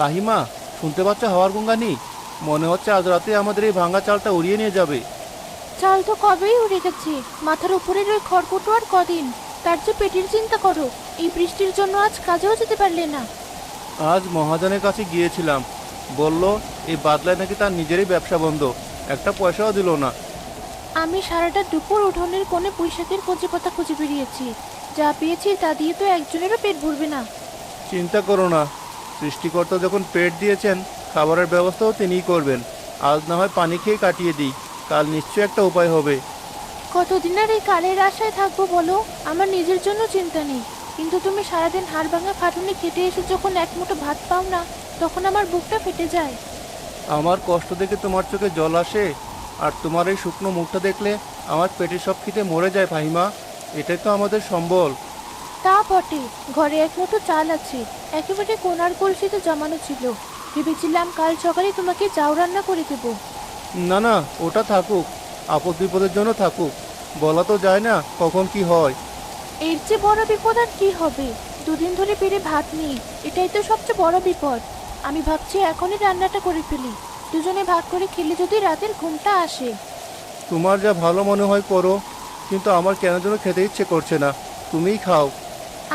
ফাহিমা, শুনতে পাচ্ছ হাওয়ার গুঙ্গানি? মনে হচ্ছে আজ রাতে আমাদের এই ভাঙা চালটা উড়িয়ে নিয়ে যাবে। চাল তো কবেই উড়ে গেছে। মাথার উপরের ওই খড়কুটো আর কদিন। তার যে পেটের চিন্তা করো। এই বৃষ্টির জন্য আজ কাজেও যেতে পারলে না। আজ মহাজনের কাছে গিয়েছিলাম, বলল এই বাদলায় নাকি তার নিজেরই ব্যবসা বন্ধ, একটা পয়সাও দিল না। আমি সারাটা দুপুর উঠোনের কোণে পুঁইশাকের কচি পাতা খুঁজে বেরিয়েছি। যা পেয়েছি তা দিয়ে তো একজনেরও পেট ভরবে না। চিন্তা করো না, সৃষ্টিকর্তা যখন পেট দিয়েছেন, খাবারের ব্যবস্থাও তিনিই করবেন। আজ না হয় পানি খেয়ে কাটিয়ে দিই, কাল নিশ্চয়ই একটা উপায় হবে। কতদিন আর এই কালের আশায় থাকবো বলো? আমার নিজের জন্য চিন্তা নেই, কিন্তু তুমি সারাদিন হাড় ভাঙা খাটুনি খেটে এসে যখন এক মুঠো ভাত পাও না, তখন আমার বুকটা ফেটে যায়। আমার কষ্ট দেখে তোমার চোখে জল আসে, আর তোমার এই শুকনো মুখটা দেখলে আমার পেটের সব খিদে মরে যায় ফাহিমা। এটাই তো আমাদের সম্বল। তা বটে, ঘরে এক মুঠো চাল আছে, একেবারে কোনার কলসিতে জমানো ছিল। ভেবেছিলাম কাল সকালে তোমাকে চাউ রান্না করে দেবো। না না, ওটা থাকুক, আপদ বিপদের জন্য থাকুক। বলা তো যায় না কখন কি হয়। এর চেয়ে বড় বিপদ আর কি হবে? দুদিন ধরে পেরে ভাত নেই, এটাই তো সবচেয়ে বড় বিপদ। আমি ভাবছি এখনই রান্নাটা করে ফেলি। দুজনে ভাগ করে খেলে যদি রাতের ঘুমটা আসে। তোমার যা ভালো মনে হয় করো, কিন্তু আমার কেন যেন খেতে ইচ্ছে করছে না। তুমিই খাও।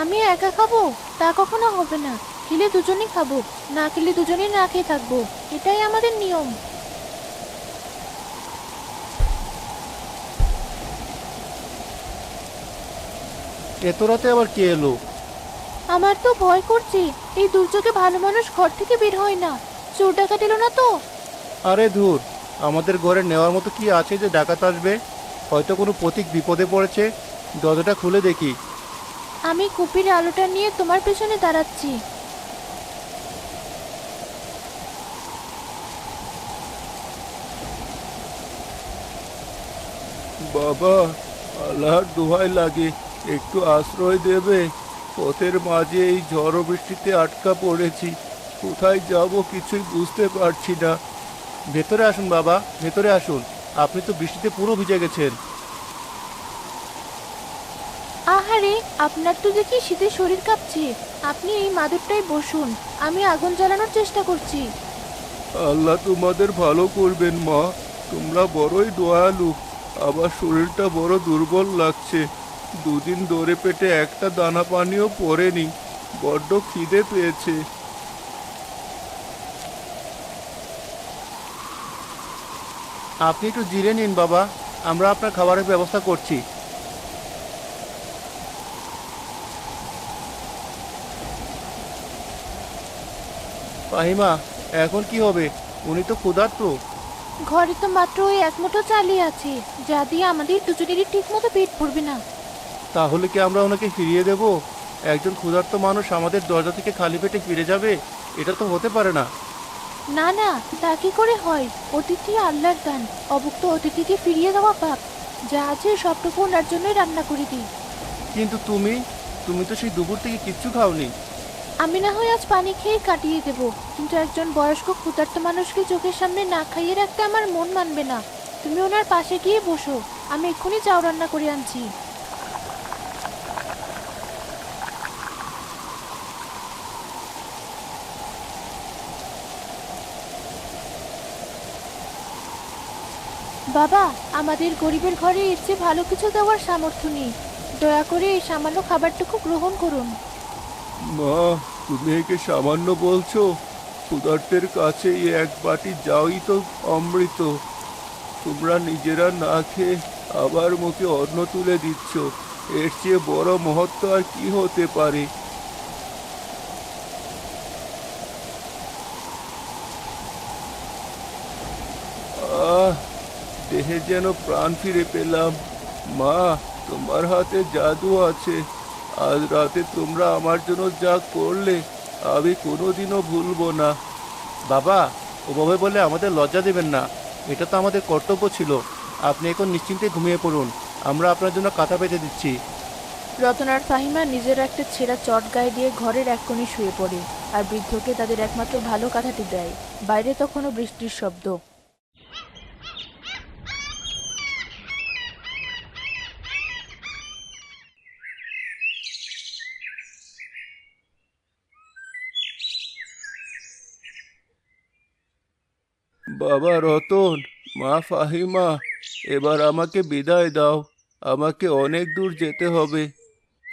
আমি একা খাবো? তা কখনো হবে না। খেলে দুজনেই খাবো, না খেলে দুজনেই না খেয়ে থাকবো। এটাই আমাদের নিয়ম। এত রাতে আবার কে এলো? আমার তো ভয় করছে। এই দুর্যোগে ভালো মানুষ ঘর থেকে বের হয় না। চোর ডাকাত এলো না তো? আরে ধুর, আমাদের ঘরে নেওয়ার মতো কি আছে যে ডাকাত আসবে? হয়তো কোনো পথিক বিপদে পড়েছে। দরজাটা খুলে দেখি। আমি কুপির আলোটা নিয়ে তোমার পেছনে দাঁড়াচ্ছি। বাবা, আল্লাহর দোহাই লাগে, একটু আশ্রয় দেবে? পথের মাঝে এই ঝড় বৃষ্টিতে আটকা পড়েছি, কোথায় যাব কিছুই বুঝতে পারছি না। ভেতরে আসুন বাবা, ভেতরে আসুন। আপনি তো বৃষ্টিতে পুরো ভিজে গেছেন। আহারে, আপনার তো দেখি শীতে শরীর কাঁপছে। আপনি এই মাদুরটায় বসুন, আমি আগুন জ্বালানোর চেষ্টা করছি। আল্লাহ তোমাদের ভালো করবেন মা, তোমরা বড়ই দয়ালু। আবার শরীরটা বড় দুর্বল লাগছে, দুদিন ধরে পেটে একটা দানা পানিও পড়েনি, বড্ড খিদে পেয়েছে। আপনি একটু জিরে নিন বাবা, আমরা আপনার খাবারের ব্যবস্থা করছি। ফাহিমা, এখন কি হবে? উনি তো ক্ষুধার্ত। ঘরে তো মাত্র ওই এক মুঠো চালই আছে, যা দিয়ে আমাদের দুজনেরই ঠিক মতো পেট ভরবে না। তাহলে কি আমরা ওনাকে ফিরিয়ে দেব? একজন ক্ষুধার্ত মানুষ আমাদের দরজা থেকে খালি পেটে ফিরে যাবে? এটা তো হতে পারে না। না না, তা কি করে হয়? অতিথি আল্লাহর দান। অভুক্ত অতিথিকে ফিরিয়ে দেওয়া পাপ। যা আছে সবটুকু ওনার জন্যই রান্না করে দিই। কিন্তু তুমি, তুমি তো সেই দুপুর থেকে কিচ্ছু খাওনি। আমি না হয় আজ পানি খেয়ে কাটিয়ে দেব, কিন্তু একজন বয়স্ক ক্ষুধার্ত মানুষকে চোখের সামনে না খাইয়ে রাখতে আমার মন মানবে না। তুমি ওনার পাশে গিয়ে বসো, আমি এক্ষুনি চাউ রান্না করে আনছি। বাবা, আমাদের গরিবের ঘরে এর চেয়ে ভালো কিছু দেওয়ার সামর্থ্য নেই। দয়া করে এই সামান্য খাবারটুকু গ্রহণ করুন। মা, তুমি একে সামান্য বলছো? ক্ষুধার্তের কাছে এই এক বাটি যাওই তো অমৃত। তোমরা নিজেরা না খেয়ে আবার মুখে অন্ন তুলে দিচ্ছ, এর চেয়ে বড় মহত্ব আর কি হতে পারে? আহ, দেহে যেন প্রাণ ফিরে পেলাম। মা, তোমার হাতে জাদু আছে। আজ রাতে তোমরা আমার জন্য যা করলে আমি কোনোদিনও ভুলবো না। বাবা, ওভাবে বলে আমাদের লজ্জা দেবেন না। এটা তো আমাদের কর্তব্য ছিল। আপনি এখন নিশ্চিন্তে ঘুমিয়ে পড়ুন, আমরা আপনার জন্য কাঁথা পেতে দিচ্ছি। রতন আর ফাহিমা নিজের একটা ছেঁড়া চট গায়ে দিয়ে ঘরের এক কোণে শুয়ে পড়ে, আর বৃদ্ধকে তাদের একমাত্র ভালো কথাটি দেয়। বাইরে তখনও বৃষ্টির শব্দ। বাবা রতন, মা ফাহিমা, এবার আমাকে বিদায় দাও। আমাকে অনেক দূর যেতে হবে।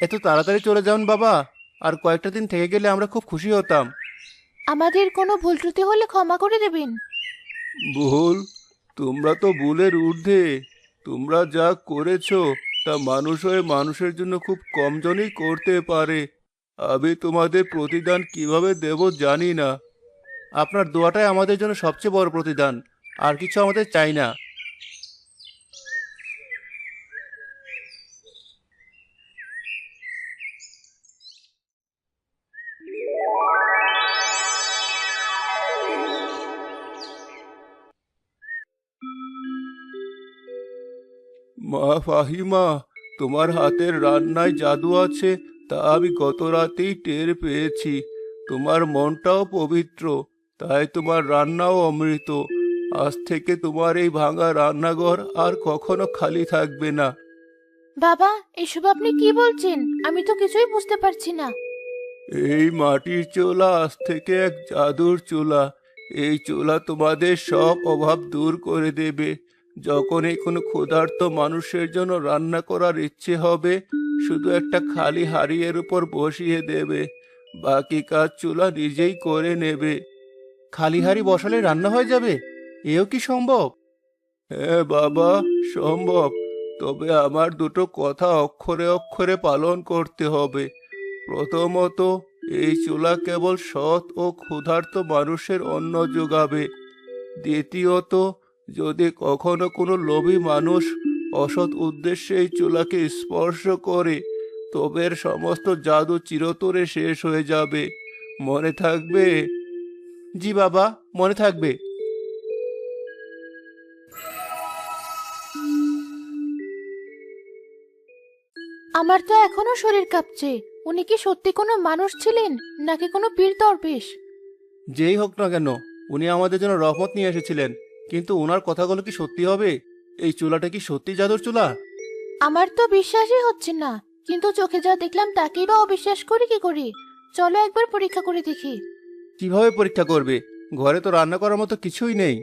এত তাড়াতাড়ি চলে যান বাবা, আর কয়েকটা দিন থেকে গেলে আমরা খুব খুশি হতাম। আমাদের কোনো ভুল ত্রুটি হলে ক্ষমা করে দেবেন। ভুল? তোমরা তো ভুলের ঊর্ধ্বে। তোমরা যা করেছো তা মানুষ হয়ে মানুষের জন্য খুব কম জনই করতে পারে। আমি তোমাদের প্রতিদান কিভাবে দেব জানি না। আপনার দোয়াটাই আমাদের জন্য সবচেয়ে বড় প্রতিদান, আর কিছু আমাদের চাই না। মা ফাহিমা, তোমার হাতের রান্নায় জাদু আছে তা আমি গত রাতেই টের পেয়েছি। তোমার মনটাও পবিত্র, তাই তোমার রান্নাও অমৃত। আজ থেকে তোমার এই ভাঙা রান্নাঘর আর কখনো খালি থাকবে না। বাবা, এসব আপনি কি বলছেন? আমি তো কিছুই বুঝতে পারছি না। এই মাটির চুলা আজ থেকে এক জাদুর চুলা। এই চুলা তোমাদের সব অভাব দূর করে দেবে। যখনই কোনো ক্ষুধার্ত মানুষের জন্য রান্না করার ইচ্ছে হবে, শুধু একটা খালি হাঁড়ির উপর বসিয়ে দেবে। বাকি কাজ চুলা নিজেই করে নেবে। খালি হাঁড়ি বসালে রান্না হয়ে যাবে? এও কি সম্ভব? হ্যাঁ বাবা, সম্ভব। তবে আমার দুটো কথা অক্ষরে অক্ষরে পালন করতে হবে। প্রথমত, এই চুলা কেবল সৎ ও ক্ষুধার্ত মানুষের অন্ন যোগাবে। দ্বিতীয়ত, যদি কখনো কোনো লোভী মানুষ অসৎ উদ্দেশ্যে এই চুলাকে স্পর্শ করে, তবে এর সমস্ত জাদু চিরতরে শেষ হয়ে যাবে। মনে থাকবে? জি বাবা, মনে থাকবে। আমার তো এখনো শরীর কাঁপছে। উনি কি সত্যি কোনো মানুষ ছিলেন, নাকি কোনো পীর দরবেশ? যেই হোক না কেন, উনি আমাদের জন্য রহমত নিয়ে এসেছিলেন। কিন্তু ওনার কথাগুলো কি সত্যি হবে? এই চুলাটা কি সত্যি জাদুর চুলা? আমার তো বিশ্বাসই হচ্ছে না, কিন্তু চোখে যা দেখলাম তাকেই বা অবিশ্বাস করি কি করে? চলো একবার পরীক্ষা করে দেখি। কিভাবে পরীক্ষা করবে? ঘরে তো রান্না করার মতো কিছুই নেই।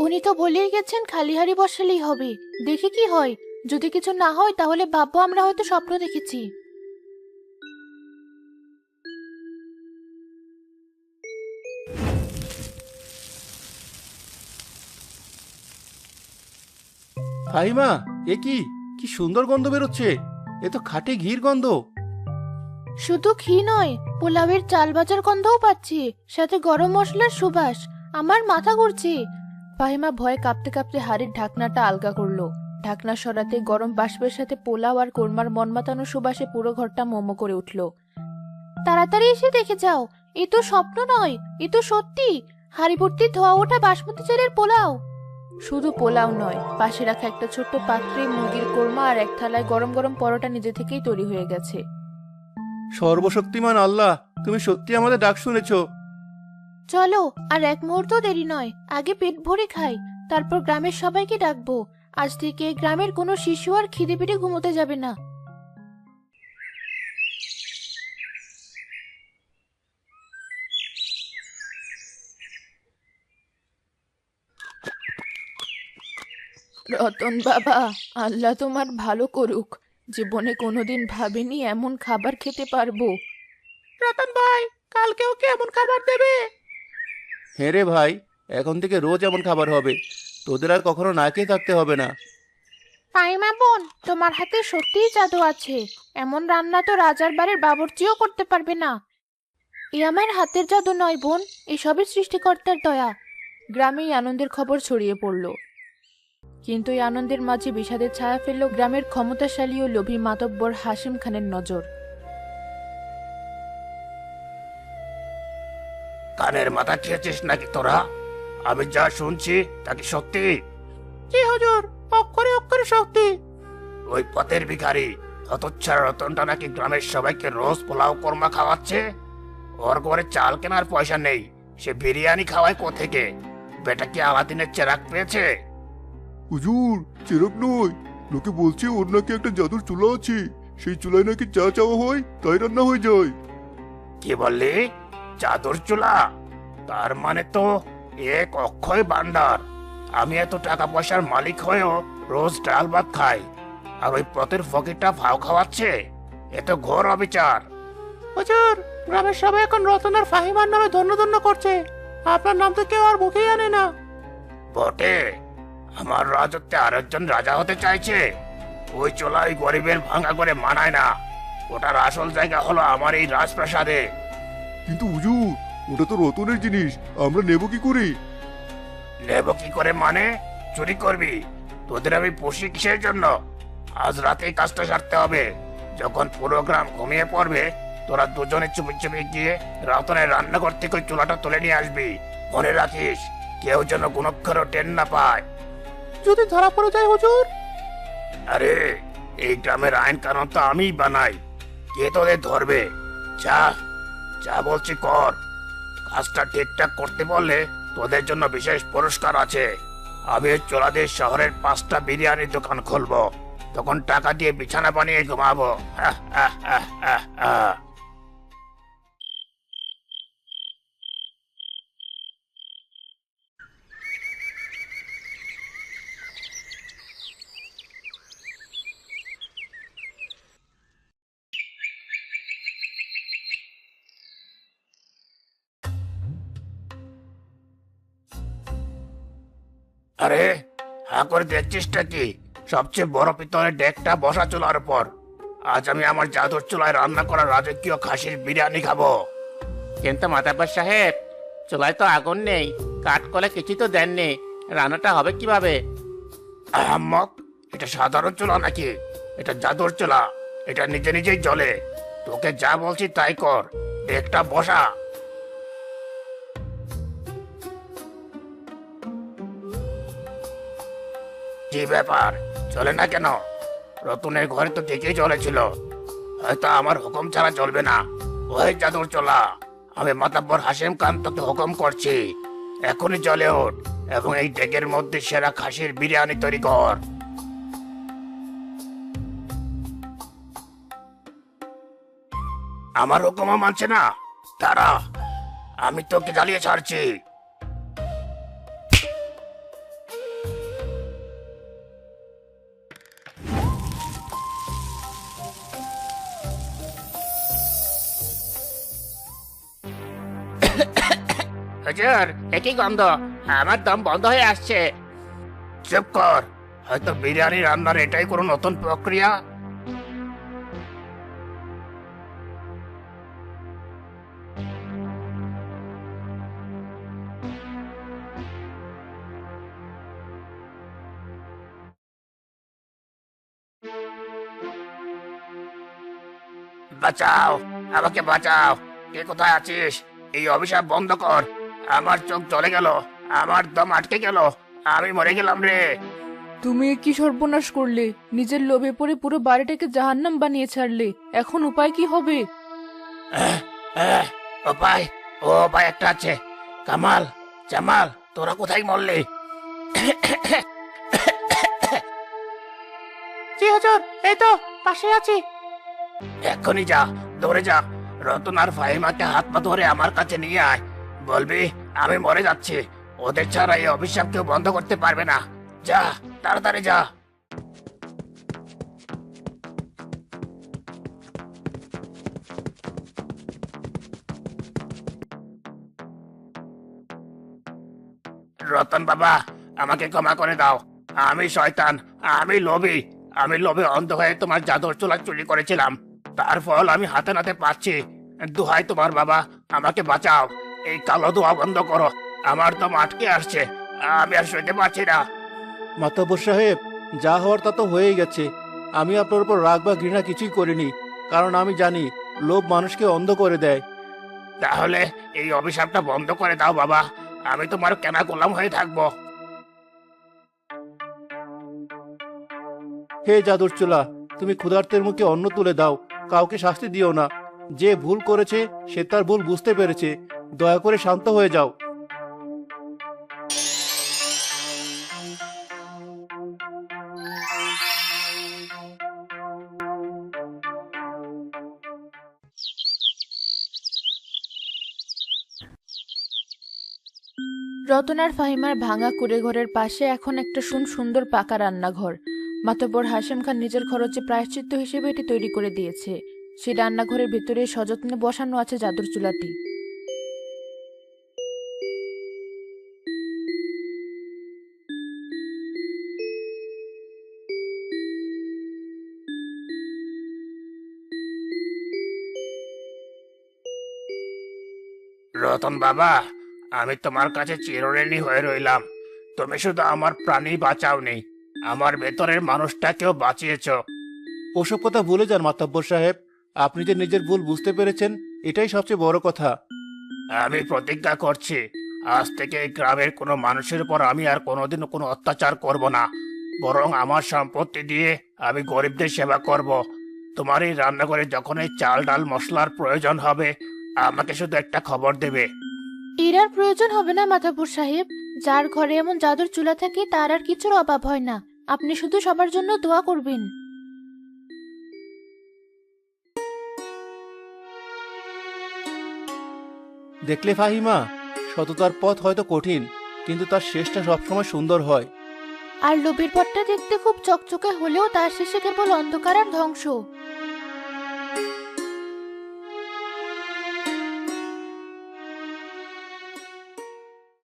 উনি তো বলেই গেছেন খালি হাঁড়ি বসালেই হবে। দেখি কি হয়। যদি কিছু না হয় তাহলে ভাববো আমরা হয়তো স্বপ্ন দেখেছি। ফাহিমা, এ কি কি সুন্দর গন্ধ বেরোচ্ছে! এ তো খাঁটি ঘির গন্ধ। শুধু ঘি নয়, পোলাওয়ের চাল ভাজার গন্ধও পাচ্ছি, সাথে গরম মশলার সুবাস। আমার মাথা ঘুরছে। ফাহিমা ভয়ে কাঁপতে কাঁপতে হাড়ির ঢাকনাটা আলগা করলো। ঢাকনা সরাতে গরম বাষ্পের সাথে পোলাও আর কোরমার মনমাতানো সুবাসে পুরো ঘরটা মোমো করে উঠল। তাড়াতাড়ি এসে দেখে যাও, এ তো স্বপ্ন নয়, এ তো সত্যি। হাড়ি ভর্তি ধোয়া ওঠা বাসমতি চালের পোলাও। শুধু পোলাও নয়, পাশে রাখা একটা ছোট্ট পাত্রে মুরগির কোরমা আর এক থালায় গরম গরম পরোটা নিজে থেকেই তৈরি হয়ে গেছে। সর্বশক্তিমান আল্লাহ, তুমি সত্যি আমাদের ডাক শুনেছো। চলো, আর এক মুহূর্ত দেরি নয়, আগে পেট ভরে খাই, তারপর গ্রামের সবাইকে ডাকবো। আজ থেকে গ্রামের কোনো শিশু আর খিদে পেটে ঘুমোতে যাবে না। রতন বাবা, আল্লাহ তোমার ভালো করুক। জীবনে কোনোদিন ভাবিনি এমন খাবার খেতে পারবো। রতন ভাই, কালকেও কি এমন খাবার দেবে? হ্যাঁ রে ভাই, এখন থেকে রোজ এমন খাবার হবে। তোদের আর কখনো না খেয়ে থাকতে হবে না। পাইমা বোন, তোমার হাতে সত্যিই জাদু আছে। এমন রান্না তো রাজার বাড়ির বাবুর্চিও করতে পারবে না। এ আমার হাতের জাদু নয় বোন, এসবের সৃষ্টিকর্তার দয়া। গ্রামেই আনন্দের খবর ছড়িয়ে পড়ল। কিন্তু এই আনন্দের মাঝে বিষাদের ছায়া ফেলল গ্রামের ক্ষমতাশালী ও লোভী মাতব্বর হাসিম খানের নজর। কানের মাথা খেয়েছিস নাকি তোরা? আমি যা শুনছি তা কি সত্যি? জি হুজুর, অক্ষরে অক্ষরে সত্যি। ওই পথের ভিখারি হতচ্ছাড়া রতনটা নাকি গ্রামের সবাইকে রোজ পোলাও কোরমা খাওয়াচ্ছে। ওর ঘরে চাল কেনার পয়সা নেই, সে বিরিয়ানি খাওয়ায় কোত্থেকে? বেটা কি আলাদিনের চেরাগ পেয়েছে? হুজুর, চেরাগ নয়, লোকে বলছে ওর নাকি একটা জাদুর চুলা আছে। সেই চুলায় নাকি চা চাওয়া হয়, তাই রান্না হয়ে যায়। কি বললি? জাদুর চুলা? তার মানে তো এক অক্ষয় ভান্ডার। আমি এত টাকা পয়সার মালিক হয়েও রোজ ডাল ভাত খাই, আর ওই পথের ফকিরটা ভাও খাওয়াচ্ছে। এ তো ঘোর অবিচার। হুজুর, গ্রামের সবাই এখন রতন আর ফাহিমার নামে ধন্য ধন্য করছে। আপনার নাম তো কেউ আর মুখেই আনে না। বটে, আমার রাজত্বে আরেকজন রাজা হতে চাইছে। ওই চোলাই গরিবের ভাঙা করে মানায় না। ওটার আসল জায়গা হলো আমার এই রাজপ্রাসাদে। কিন্তু হুজুর, ওটা তো রতনের জিনিস, আমরা নেব কি করে? নেব কি করে মানে? চুরি করবি? তোদের আমি পুষি কিসের জন্য? আজ রাতেই কাজটা সারতে হবে। যখন পুরো গ্রাম ঘুমিয়ে পড়বে, তোরা দুজনে চুপি চুপি গিয়ে রতনের রান্নাঘর থেকে ওই চুলাটা তুলে নিয়ে আসবি। মনে রাখিস, কেউ যেন গুণক্ষরও টেন না পায়। যদি ধরা পড়ে যায় হুজুর? আরে, এই গ্রামের আইন কানুন তো আমিই বানাই। কে তোদের ধরবে? যা যা বলছি কর। কাজটা ঠিকঠাক করতে বললে তোদের জন্য বিশেষ পুরস্কার আছে। আমি চোলাদের শহরের 5টা বিরিয়ানির দোকান খুলবো। তখন টাকা দিয়ে বিছানা বানিয়ে ঘুমাবো। আহ, আহ, আহ, আহ, আহ। আরে, হা করে দেখছিসটা কি? সবচেয়ে বড় পিতলের ডেকটা বসা চুলার উপর। আজ আমি আমার জাদুর চুলায় রান্না করা রাজকীয় খাসির বিরিয়ানি খাবো। কিন্তু মাতাব্বর সাহেব, চুলায় তো আগুন নেই, কাঠ কলে কিছু তো দেননি, রান্নাটা হবে কিভাবে? আহাম্মক, এটা সাধারণ চুলা নাকি? এটা জাদুর চুলা। এটা নিজে নিজেই জ্বলে। তোকে যা বলছি তাই কর। ডেকটা বসা। কি ব্যাপার, চলে না কেন? রতনের ঘরে তো ঠিকই চলেছিল। হয়তো আমার হুকুম ছাড়া চলবে না। ওই জাদুর চলা, আমি মাতাব্বর হাসিম খান তোকে হুকুম করছি। এখনই চলে ওঠ এবং এই ডেকের মধ্যে সেরা খাসির বিরিয়ানি তৈরি কর। আমার হুকুমও মানছে না? তারা, আমি তোকে জ্বালিয়ে ছাড়ছি। হুজুর, একই গন্ধ, আমার দম বন্ধ হয়ে আসছে। চুপ কর। হয়তো বিরিয়ানি রান্নার এটাই কোনো নতুন প্রক্রিয়া। বাঁচাও, আমাকে বাঁচাও। কে কোথায় আছিস? এই অভিশাপ বন্ধ কর। আমার চোখ জ্বলে গেল, আমার দম আটকে গেল, আমি মরে গেলাম রে। তুমি কি সর্বনাশ করলে? নিজের লোভে পড়ে পুরো বাড়িটাকে জাহান্নাম বানিয়ে ছাড়লে। এখন উপায় কি হবে? আহ, আহ, উপায়, ও উপায় একটা আছে। কামাল, জামাল, তোরা কোথায় মরলি? জি হুজুর, এই তো পাশে আছি। এক্ষুনি যা, দৌড়ে যা। রতন আর ফাহিমাকে হাত পা ধরে আমার কাছে নিয়ে আয়। বলবি আমি মরে যাচ্ছি। ওদের ছাড়া এই অভিশাপ কেউ বন্ধ করতে পারবে না। যা, তাড়াতাড়ি যা। রতন বাবা, আমাকে ক্ষমা করে দাও। আমি শয়তান, আমি লোভী। আমি লোভে অন্ধ হয়ে তোমার জাদুর চুলা চুরি করেছিলাম। তার ফল আমি হাতে নাতে পাচ্ছি। দোহাই তোমার বাবা, আমাকে বাঁচাও। এই কালো ধোয়া বন্ধ করো। আমার তো আটকে আসছে, আমি আর সইতে পারছি না। মাতব্বর সাহেব, যা হওয়ার তা তো হয়েই গেছে। আমি আপনার উপর রাগ বা ঘৃণা কিছুই করিনি, কারণ আমি জানি লোভ মানুষকে অন্ধ করে দেয়। তাহলে এই অভিশাপটা বন্ধ করে দাও বাবা। আমি তোমার কেনা গোলাম হয়ে থাকবো। হে জাদুর চুলা, তুমি ক্ষুধার্তের মুখে অন্ন তুলে দাও, কাউকে শাস্তি দিও না। যে ভুল করেছে সে তার ভুল বুঝতে পেরেছে, দয়া করে শান্ত হয়ে যাও। রতন আর ফাহিমার ভাঙা কুড়ে ঘরের পাশে এখন একটা সুন্দর পাকা রান্নাঘর। মাতব্বর হাশেম খান নিজের খরচে প্রায়শ্চিত্ত হিসেবে এটি তৈরি করে দিয়েছে। সেই রান্নাঘরের ভেতরে সযত্নে বসানো আছে জাদুর চুলাটি। রতন বাবা, আমি তোমার কাছে চিরঋণী হয়ে রইলাম। তুমি শুধু আমার প্রাণী বাঁচাওনি, আমার ভেতরের মানুষটাকেও বাঁচিয়েছ। ওসব কথা ভুলে যান মাতব্বর সাহেব। আপনি যে নিজের ভুল বুঝতে পেরেছেন, এটাই সবচেয়ে বড় কথা। আমি প্রতিজ্ঞা করছি, আজ থেকে এই গ্রামের কোনো মানুষের উপর আমি আর কোনোদিনও কোনো অত্যাচার করব না, বরং আমার সম্পত্তি দিয়ে আমি গরিবদের সেবা করব। তোমার এই রান্নাঘরে যখন এই চাল ডাল মশলার প্রয়োজন হবে, আমাকে শুধু একটা খবর দেবে। এর আর প্রয়োজন হবে না মাতব্বর সাহেব। যার ঘরে এমন জাদুর চুলা থাকে তার আর কিছুর অভাব হয় না। আপনি শুধু সবার জন্য দোয়া করবেন। দেখলে ফাহিমা, সততার পথ হয়তো কঠিন, কিন্তু তার শেষটা সবসময় সুন্দর হয়। আর লোভের পথটা দেখতে খুব চকচকে হলেও তার শেষে কেবল অন্ধকার আর ধ্বংস।